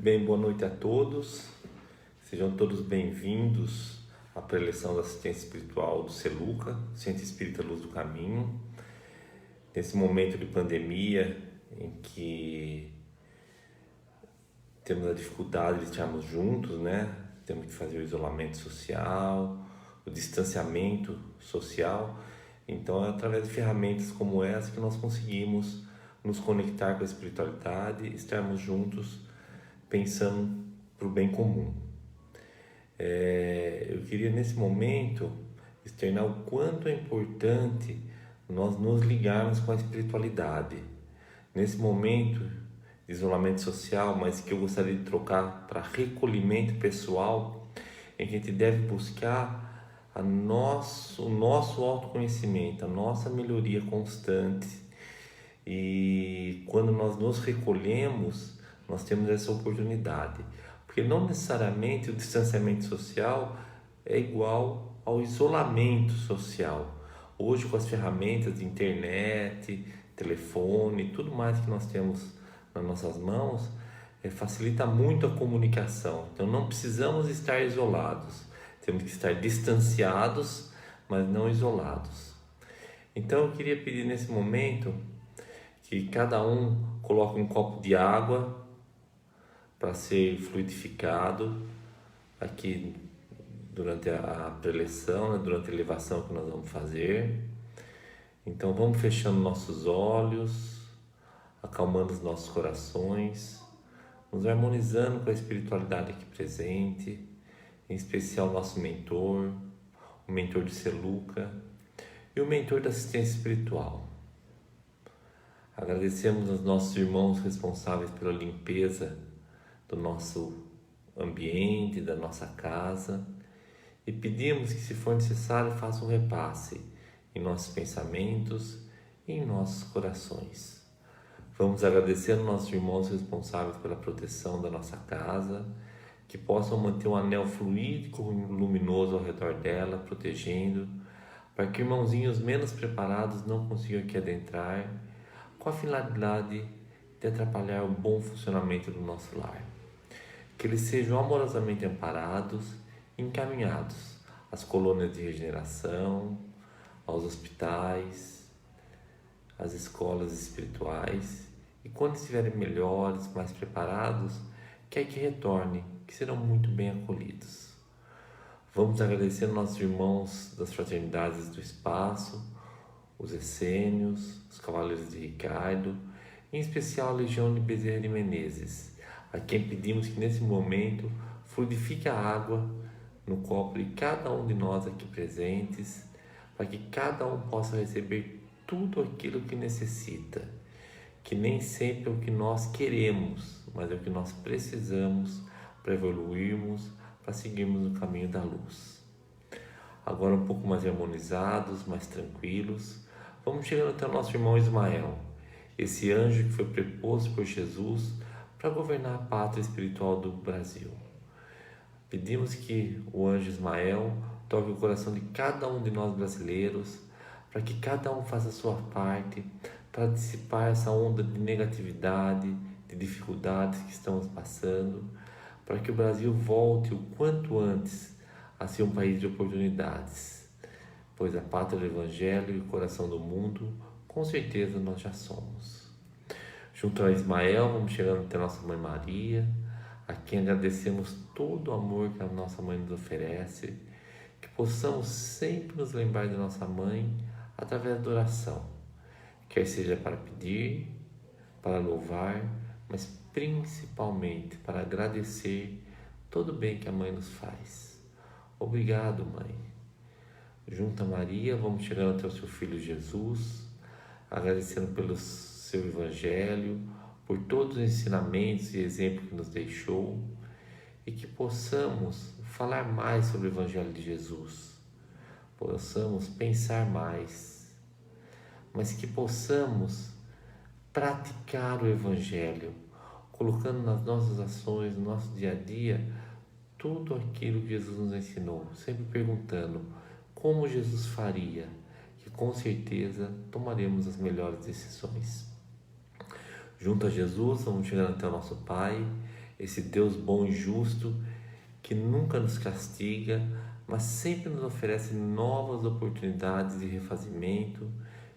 Bem, boa noite a todos. Sejam todos bem-vindos à preleção da assistência espiritual do CELUCA, Centro Espírita Luz do Caminho. Nesse momento de pandemia em que temos a dificuldade de estarmos juntos, né? Temos que fazer o isolamento social, o distanciamento social. Então é através de ferramentas como essa que nós conseguimos nos conectar com a espiritualidade e estarmos juntos pensando para o bem comum. Eu queria nesse momento externar o quanto é importante nós nos ligarmos com a espiritualidade. Nesse momento de isolamento social, mas que eu gostaria de trocar para recolhimento pessoal, em que a gente deve buscar o nosso autoconhecimento, a nossa melhoria constante. E quando nós nos recolhemos, nós temos essa oportunidade, porque não necessariamente o distanciamento social é igual ao isolamento social. Hoje, com as ferramentas de internet, telefone, tudo mais que nós temos nas nossas mãos, facilita muito a comunicação. Então não precisamos estar isolados, temos que estar distanciados, mas não isolados. Então eu queria pedir nesse momento que cada um coloque um copo de água para ser fluidificado aqui durante a preleção, né, durante a elevação que nós vamos fazer. Então vamos fechando nossos olhos, acalmando os nossos corações, nos harmonizando com a espiritualidade aqui presente, em especial o nosso mentor, o mentor de CELUCA e o mentor da assistência espiritual. Agradecemos aos nossos irmãos responsáveis pela limpeza do nosso ambiente, da nossa casa, e pedimos que, se for necessário, façam um repasse em nossos pensamentos e em nossos corações. Vamos agradecer aos nossos irmãos responsáveis pela proteção da nossa casa, que possam manter um anel fluídico e luminoso ao redor dela, protegendo, para que irmãozinhos menos preparados não consigam aqui adentrar, com a finalidade de atrapalhar o bom funcionamento do nosso lar. Que eles sejam amorosamente amparados e encaminhados às colônias de regeneração, aos hospitais, às escolas espirituais, e quando estiverem melhores, mais preparados, que aí que retornem, que serão muito bem acolhidos. Vamos agradecer aos nossos irmãos das fraternidades do espaço, os essênios, os cavaleiros de Ricardo, em especial a Legião de Bezerra de Menezes, a quem pedimos que nesse momento fluidifique a água no copo de cada um de nós aqui presentes, para que cada um possa receber tudo aquilo que necessita, que nem sempre é o que nós queremos, mas é o que nós precisamos para evoluirmos, para seguirmos no caminho da luz. Agora um pouco mais harmonizados, mais tranquilos, vamos chegando até o nosso irmão Ismael, esse anjo que foi preposto por Jesus para governar a pátria espiritual do Brasil. Pedimos que o anjo Ismael toque o coração de cada um de nós brasileiros, para que cada um faça a sua parte para dissipar essa onda de negatividade, de dificuldades que estamos passando, para que o Brasil volte o quanto antes a ser um país de oportunidades, pois a pátria do Evangelho e o coração do mundo, com certeza nós já somos. Junto a Ismael, vamos chegando até nossa Mãe Maria, a quem agradecemos todo o amor que a nossa Mãe nos oferece, que possamos sempre nos lembrar de nossa Mãe através da oração, quer seja para pedir, para louvar, mas principalmente para agradecer todo o bem que a Mãe nos faz. Obrigado, Mãe. Junto a Maria, vamos chegando até o seu Filho Jesus, agradecendo pelo seu Evangelho, por todos os ensinamentos e exemplos que nos deixou, e que possamos falar mais sobre o Evangelho de Jesus, possamos pensar mais, mas que possamos praticar o Evangelho, colocando nas nossas ações, no nosso dia a dia, tudo aquilo que Jesus nos ensinou, sempre perguntando como Jesus faria, que com certeza tomaremos as melhores decisões. Junto a Jesus, vamos chegando até o nosso Pai, esse Deus bom e justo que nunca nos castiga, mas sempre nos oferece novas oportunidades de refazimento,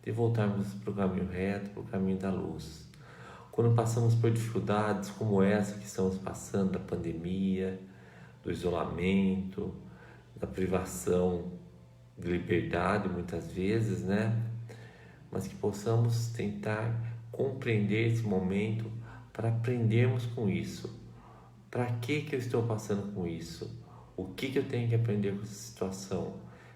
de voltarmos para o caminho reto, para o caminho da luz. Quando passamos por dificuldades como essa que estamos passando, da pandemia, do isolamento, da privação de liberdade muitas vezes, né? Mas que possamos tentar compreender esse momento para aprendermos com isso. Para que eu estou passando com isso? O que eu tenho que aprender com essa situação?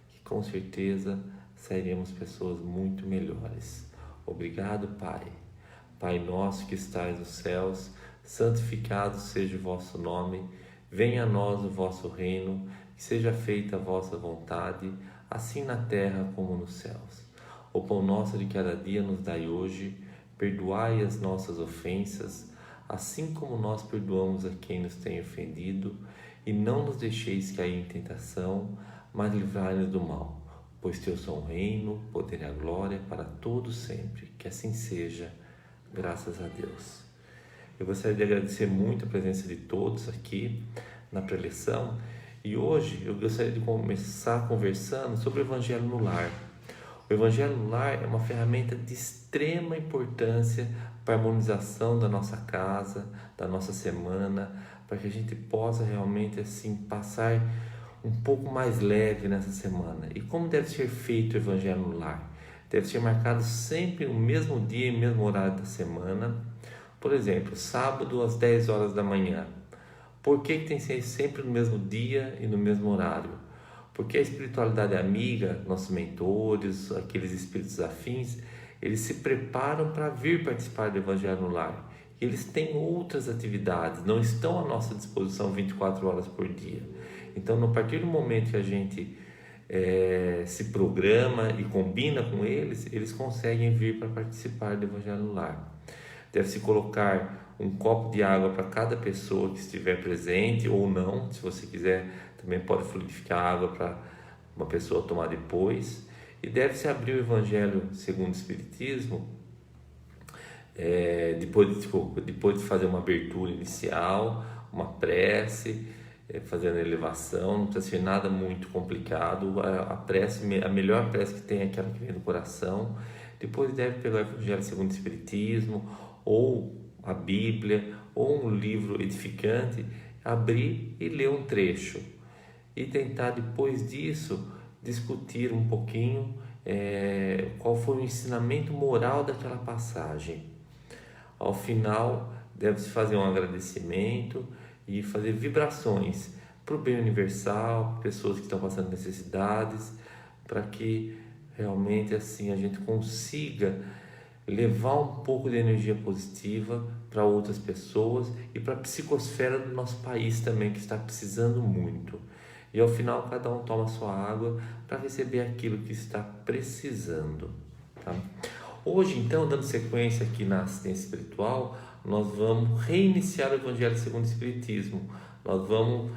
Que com certeza sairemos pessoas muito melhores. Obrigado, Pai. Pai nosso que estais nos céus, santificado seja o vosso nome. Venha a nós o vosso reino, que seja feita a vossa vontade, assim na terra como nos céus. O pão nosso de cada dia nos dai hoje, perdoai as nossas ofensas, assim como nós perdoamos a quem nos tem ofendido, e não nos deixeis cair em tentação, mas livrai-nos do mal. Pois teu são o reino, o poder e a glória para todos sempre. Que assim seja, graças a Deus. Eu gostaria de agradecer muito a presença de todos aqui na preleção, e hoje eu gostaria de começar conversando sobre o Evangelho no Lar. O Evangelho no Lar é uma ferramenta de extrema importância para a harmonização da nossa casa, da nossa semana, para que a gente possa realmente assim passar um pouco mais leve nessa semana. E como deve ser feito o Evangelho no Lar? Deve ser marcado sempre no mesmo dia e mesmo horário da semana. Por exemplo, sábado às 10 horas da manhã. Por que tem que ser sempre no mesmo dia e no mesmo horário? Porque a espiritualidade amiga, nossos mentores, aqueles espíritos afins, eles se preparam para vir participar do Evangelho no Lar. Eles têm outras atividades, não estão à nossa disposição 24 horas por dia. Então, a partir do momento que a gente se programa e combina com eles, eles conseguem vir para participar do Evangelho no Lar. Deve-se colocar um copo de água para cada pessoa que estiver presente, ou não, se você quiser, também pode fluidificar a água para uma pessoa tomar depois. E deve-se abrir o Evangelho segundo o Espiritismo, depois de fazer uma abertura inicial, uma prece, fazendo a elevação. Não precisa ser nada muito complicado. A melhor prece que tem é aquela que vem do coração. Depois deve pegar o Evangelho segundo o Espiritismo, ou a Bíblia, ou um livro edificante, abrir e ler um trecho. E tentar, depois disso, discutir um pouquinho qual foi o ensinamento moral daquela passagem. Ao final, deve-se fazer um agradecimento e fazer vibrações para o bem universal, pessoas que estão passando necessidades, para que realmente assim a gente consiga levar um pouco de energia positiva para outras pessoas e para a psicosfera do nosso país também, que está precisando muito. E ao final cada um toma sua água para receber aquilo que está precisando, tá? Hoje, então, dando sequência aqui na assistência espiritual, nós vamos reiniciar o Evangelho segundo o Espiritismo. Nós vamos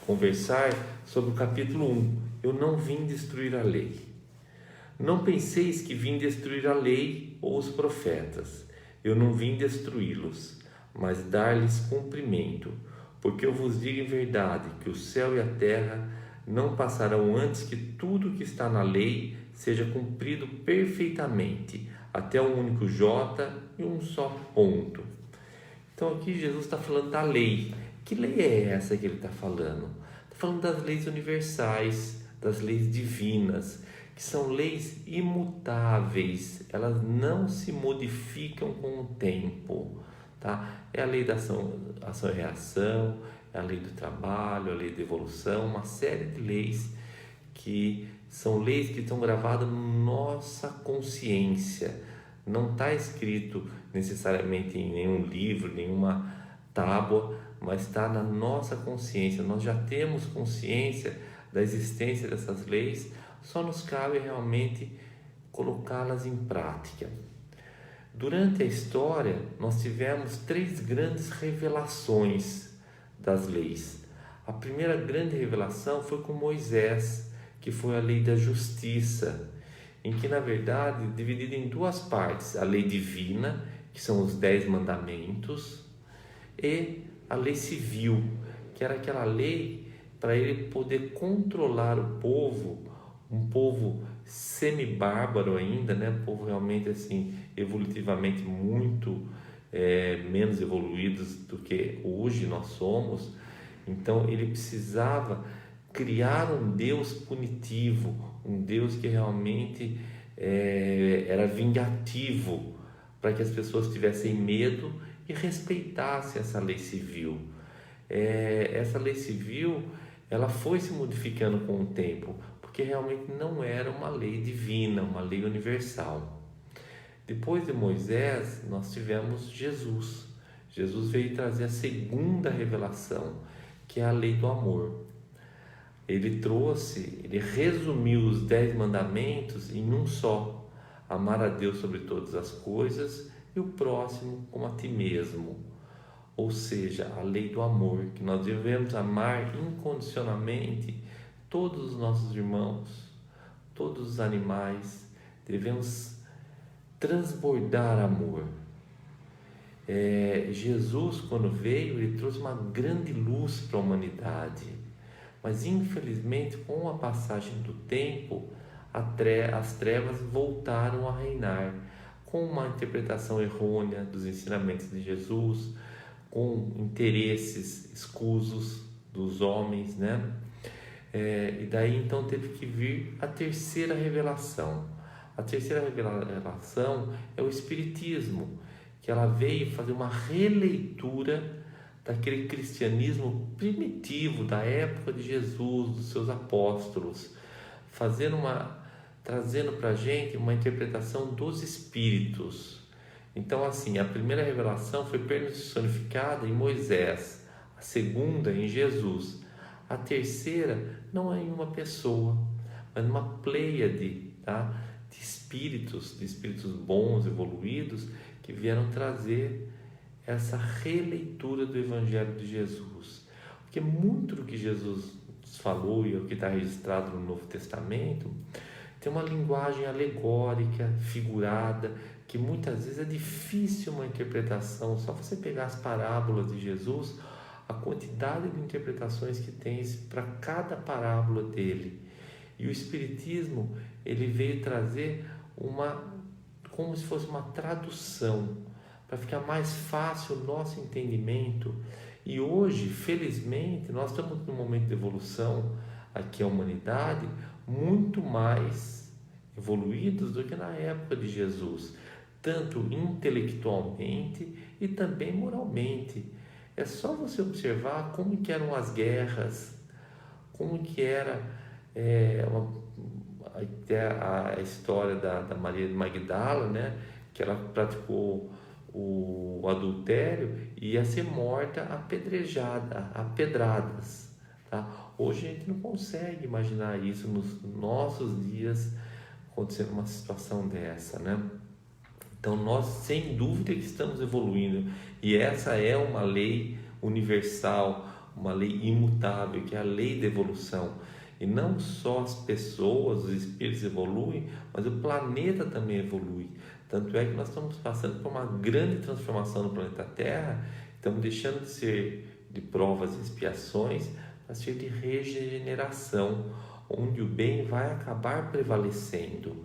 conversar sobre o capítulo 1. Eu não vim destruir a lei. Não penseis que vim destruir a lei ou os profetas. Eu não vim destruí-los, mas dar-lhes cumprimento. Porque eu vos digo em verdade que o céu e a terra não passarão antes que tudo que está na lei seja cumprido perfeitamente, até um único J e um só ponto. Então aqui Jesus está falando da lei. Que lei é essa que ele está falando? Está falando das leis universais, das leis divinas, que são leis imutáveis, elas não se modificam com o tempo, tá? É a lei da ação e reação, é a lei do trabalho, a lei da evolução, uma série de leis que são leis que estão gravadas na nossa consciência. Não está escrito necessariamente em nenhum livro, nenhuma tábua, mas está na nossa consciência. Nós já temos consciência da existência dessas leis, só nos cabe realmente colocá-las em prática. Durante a história, nós tivemos 3 grandes revelações das leis. A primeira grande revelação foi com Moisés, que foi a lei da justiça, em que, na verdade, dividida em 2 partes, a lei divina que são os 10 mandamentos, e a lei civil, que era aquela lei para ele poder controlar o povo, um povo semi-bárbaro ainda, né? Um povo realmente assim, evolutivamente muito menos evoluídos do que hoje nós somos. Então ele precisava criar um Deus punitivo, um Deus que realmente era vingativo, para que as pessoas tivessem medo e respeitassem essa lei civil. Essa lei civil, ela foi se modificando com o tempo, porque realmente não era uma lei divina, uma lei universal. Depois de Moisés, nós tivemos Jesus. Jesus veio trazer a segunda revelação, que é a lei do amor. Ele resumiu os 10 mandamentos em um só: amar a Deus sobre todas as coisas e o próximo como a ti mesmo. Ou seja, a lei do amor, que nós devemos amar incondicionalmente todos os nossos irmãos, todos os animais, devemos transbordar amor. Jesus, quando veio, ele trouxe uma grande luz para a humanidade, mas infelizmente, com a passagem do tempo, as trevas voltaram a reinar, com uma interpretação errônea dos ensinamentos de Jesus, com interesses escusos dos homens, né? E daí então teve que vir a terceira revelação. A terceira revelação é o Espiritismo, que ela veio fazer uma releitura daquele cristianismo primitivo da época de Jesus, dos seus apóstolos, trazendo para a gente uma interpretação dos Espíritos. Então, assim, a primeira revelação foi personificada em Moisés, a segunda em Jesus, a terceira não é em uma pessoa, mas numa pleiade, tá? de espíritos bons, evoluídos, que vieram trazer essa releitura do Evangelho de Jesus. Porque muito do que Jesus falou e o que está registrado no Novo Testamento tem uma linguagem alegórica, figurada, que muitas vezes é difícil uma interpretação. Só você pegar as parábolas de Jesus, a quantidade de interpretações que tem para cada parábola dele. E o Espiritismo, ele veio trazer como se fosse uma tradução, para ficar mais fácil o nosso entendimento. E hoje, felizmente, nós estamos num momento de evolução aqui, a humanidade, muito mais evoluídos do que na época de Jesus, tanto intelectualmente e também moralmente. É só você observar como que eram as guerras, como que era até a história da Maria de Magdala, né? Que ela praticou o adultério e ia ser morta apedrejada, a pedradas. Tá? Hoje a gente não consegue imaginar isso nos nossos dias acontecendo uma situação dessa, né? Então nós sem dúvida que estamos evoluindo, e essa é uma lei universal, uma lei imutável, que é a lei da evolução. E não só as pessoas, os espíritos evoluem, mas o planeta também evolui. Tanto é que nós estamos passando por uma grande transformação no planeta Terra, estamos deixando de ser de provas e expiações para ser de regeneração, onde o bem vai acabar prevalecendo,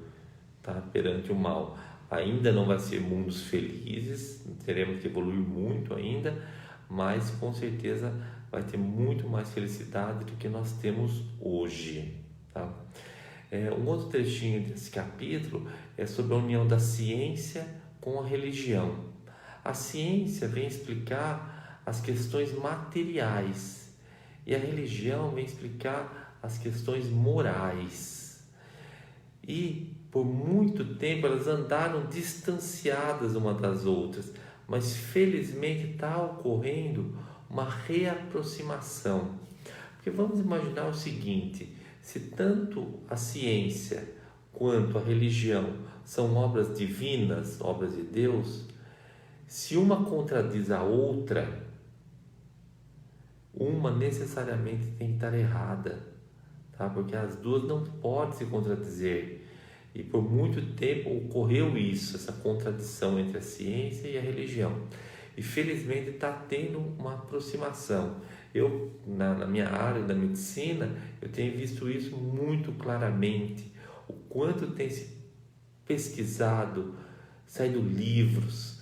tá? Perante o mal. Ainda não vai ser mundos felizes, teremos que evoluir muito ainda, mas com certeza vai ter muito mais felicidade do que nós temos hoje, tá? Um outro trechinho desse capítulo é sobre a união da ciência com a religião. A ciência vem explicar as questões materiais e a religião vem explicar as questões morais. E por muito tempo elas andaram distanciadas uma das outras, mas felizmente está ocorrendo uma reaproximação. Porque vamos imaginar o seguinte: se tanto a ciência quanto a religião são obras divinas, obras de Deus, se uma contradiz a outra, uma necessariamente tem que estar errada, tá? Porque as duas não podem se contradizer. E por muito tempo ocorreu isso, essa contradição entre a ciência e a religião. E felizmente está tendo uma aproximação. Eu, na minha área da medicina, eu tenho visto isso muito claramente. O quanto tem se pesquisado, saído livros,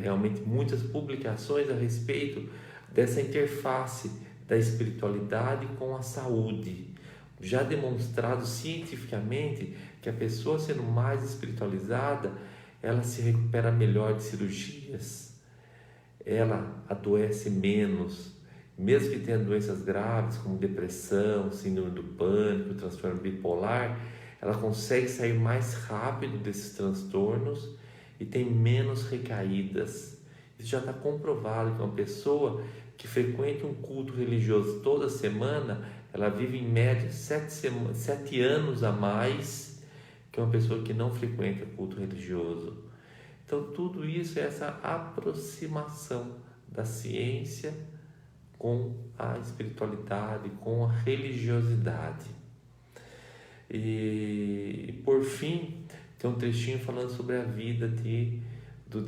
realmente muitas publicações a respeito dessa interface da espiritualidade com a saúde. Já demonstrado cientificamente que a pessoa sendo mais espiritualizada, ela se recupera melhor de cirurgias, ela adoece menos, mesmo que tenha doenças graves como depressão, síndrome do pânico, transtorno bipolar, ela consegue sair mais rápido desses transtornos e tem menos recaídas. Isso já está comprovado que uma pessoa que frequenta um culto religioso toda semana, ela vive em média 7 anos a mais que uma pessoa que não frequenta culto religioso. Então tudo isso é essa aproximação da ciência com a espiritualidade, com a religiosidade. E por fim, tem um trechinho falando sobre a vida de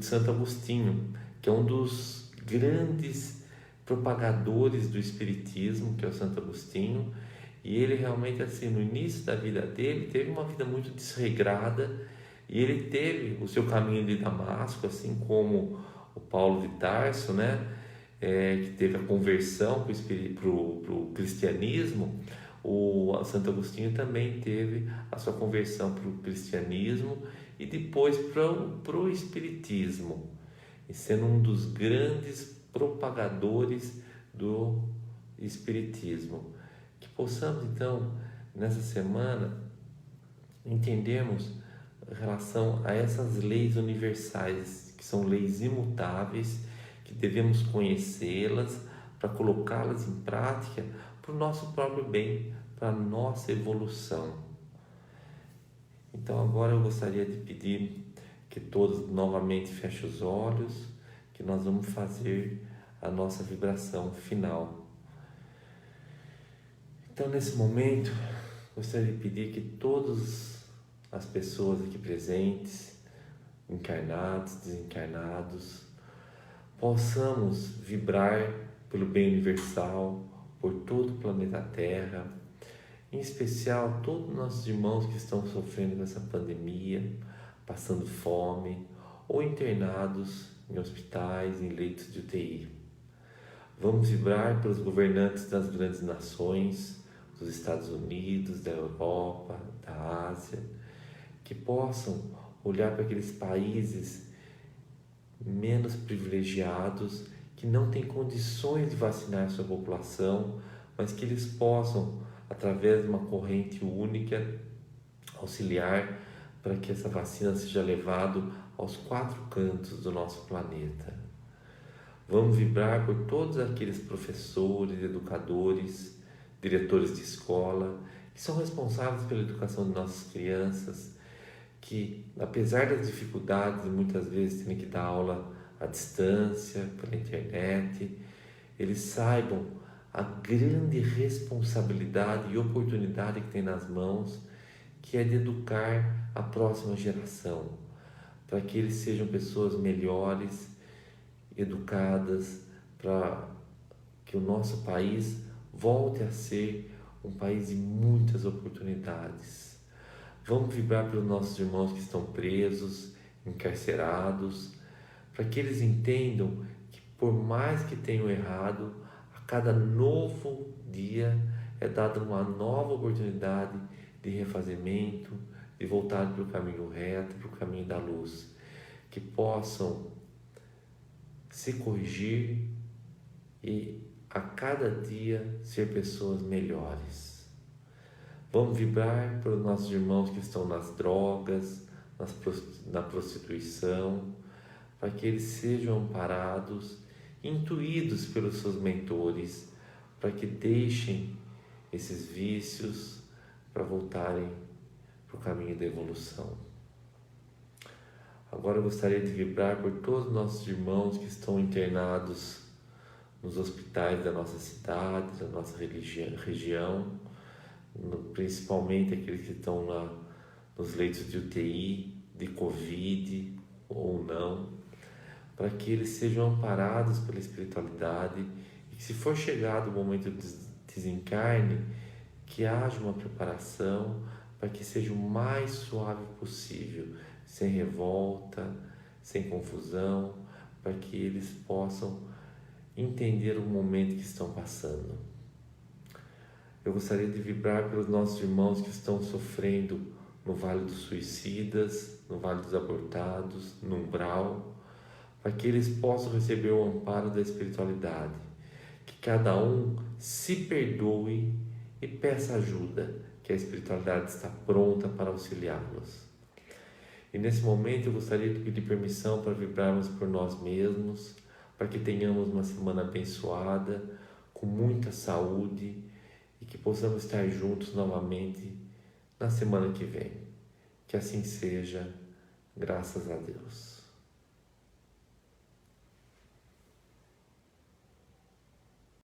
Santo Agostinho, que é um dos grandes propagadores do espiritismo, que é o Santo Agostinho. E ele realmente, assim, no início da vida dele, teve uma vida muito desregrada, e ele teve o seu caminho de Damasco, assim como o Paulo de Tarso, né? Que teve a conversão para o cristianismo. O Santo Agostinho também teve a sua conversão para o cristianismo e depois para o espiritismo, e sendo um dos grandes propagadores do espiritismo. Que possamos então, nessa semana, entendermos em relação a essas leis universais, que são leis imutáveis, que devemos conhecê-las para colocá-las em prática para o nosso próprio bem, para a nossa evolução. Então agora eu gostaria de pedir que todos novamente fechem os olhos, que nós vamos fazer a nossa vibração final. Então nesse momento, gostaria de pedir que todas as pessoas aqui presentes, encarnados, desencarnados, possamos vibrar pelo bem universal, por todo o planeta Terra, em especial todos os nossos irmãos que estão sofrendo com essa pandemia, passando fome ou internados em hospitais, em leitos de UTI. Vamos vibrar pelos governantes das grandes nações, dos Estados Unidos, da Europa, da Ásia, que possam olhar para aqueles países menos privilegiados, que não têm condições de vacinar sua população, mas que eles possam, através de uma corrente única, auxiliar para que essa vacina seja levada aos 4 cantos do nosso planeta. Vamos vibrar por todos aqueles professores, educadores, diretores de escola, que são responsáveis pela educação de nossas crianças, que, apesar das dificuldades, muitas vezes têm que dar aula à distância, pela internet, eles saibam a grande responsabilidade e oportunidade que tem nas mãos, que é de educar a próxima geração, para que eles sejam pessoas melhores, educadas, para que o nosso país volte a ser um país de muitas oportunidades. Vamos vibrar pelos nossos irmãos que estão presos, encarcerados, para que eles entendam que, por mais que tenham errado, a cada novo dia é dada uma nova oportunidade de refazimento, de voltar para o caminho reto, para o caminho da luz, que possam se corrigir e a cada dia ser pessoas melhores. Vamos vibrar pelos nossos irmãos que estão nas drogas, na prostituição, para que eles sejam amparados, intuídos pelos seus mentores, para que deixem esses vícios para voltarem para o caminho da evolução. Agora eu gostaria de vibrar por todos os nossos irmãos que estão internados nos hospitais da nossa cidade, da nossa região, principalmente aqueles que estão no nos leitos de UTI, de Covid ou não, para que eles sejam amparados pela espiritualidade e que, se for chegado o momento do desencarne, que haja uma preparação para que seja o mais suave possível, sem revolta, sem confusão, para que eles possam entender o momento que estão passando. Eu gostaria de vibrar pelos nossos irmãos que estão sofrendo no Vale dos Suicidas, no Vale dos Abortados, no Umbral, para que eles possam receber o amparo da espiritualidade, que cada um se perdoe e peça ajuda, que a espiritualidade está pronta para auxiliá-los. E nesse momento eu gostaria de pedir permissão para vibrarmos por nós mesmos, para que tenhamos uma semana abençoada, com muita saúde e que possamos estar juntos novamente na semana que vem. Que assim seja, graças a Deus.